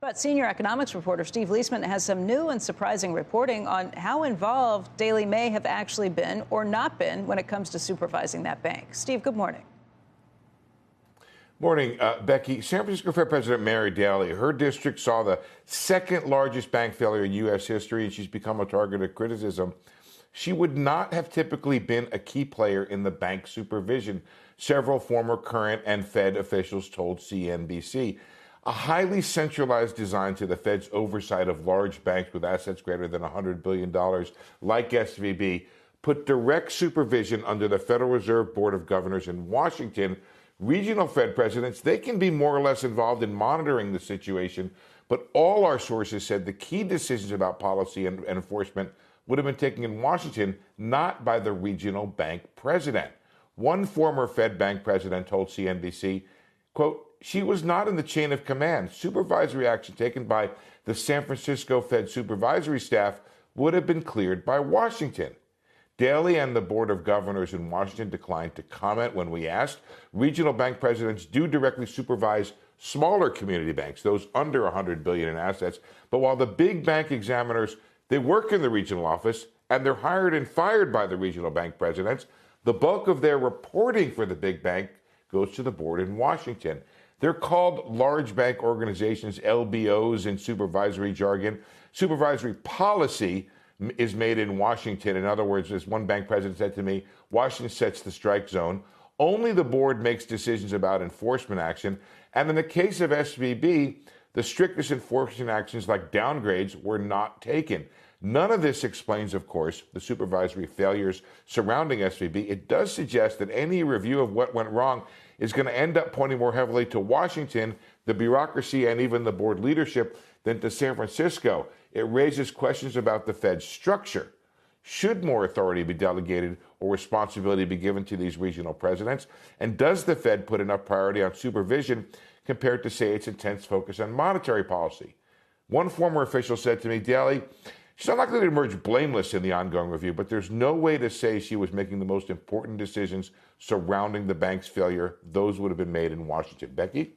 But senior economics reporter Steve Leisman has some new and surprising reporting on how involved Daly may have actually been or not been when it comes to supervising that bank. Steve, good morning. Morning, Becky. San Francisco Fed President Mary Daly, her district saw the second largest bank failure in U.S. history, and she's become a target of criticism. She would not have typically been a key player in the bank supervision, several former, current, and Fed officials told CNBC. A highly centralized design to the Fed's oversight of large banks with assets greater than $100 billion, like SVB, put direct supervision under the Federal Reserve Board of Governors in Washington. Regional Fed presidents, they can be more or less involved in monitoring the situation, but all our sources said the key decisions about policy and enforcement would have been taken in Washington, not by the regional bank president. One former Fed bank president told CNBC, quote, she was not in the chain of command. Supervisory action taken by the San Francisco Fed supervisory staff would have been cleared by Washington. Daly and the Board of Governors in Washington declined to comment when we asked. Regional bank presidents do directly supervise smaller community banks, those under $100 billion in assets. But while the big bank examiners, they work in the regional office and they're hired and fired by the regional bank presidents, the bulk of their reporting for the big bank goes to the board in Washington. They're called large bank organizations, LBOs in supervisory jargon. Supervisory policy is made in Washington. In other words, as one bank president said to me, Washington sets the strike zone. Only the board makes decisions about enforcement action. And in the case of SVB, the strictest enforcement actions like downgrades were not taken. None of this explains, of course, the supervisory failures surrounding SVB. It does suggest that any review of what went wrong is going to end up pointing more heavily to Washington, the bureaucracy, and even the board leadership than to San Francisco. It raises questions about the Fed's structure. Should more authority be delegated or responsibility be given to these regional presidents? And does the Fed put enough priority on supervision compared to, say, its intense focus on monetary policy? One former official said to me, Daly, she's not likely to emerge blameless in the ongoing review, but there's no way to say she was making the most important decisions surrounding the bank's failure. Those would have been made in Washington. Becky?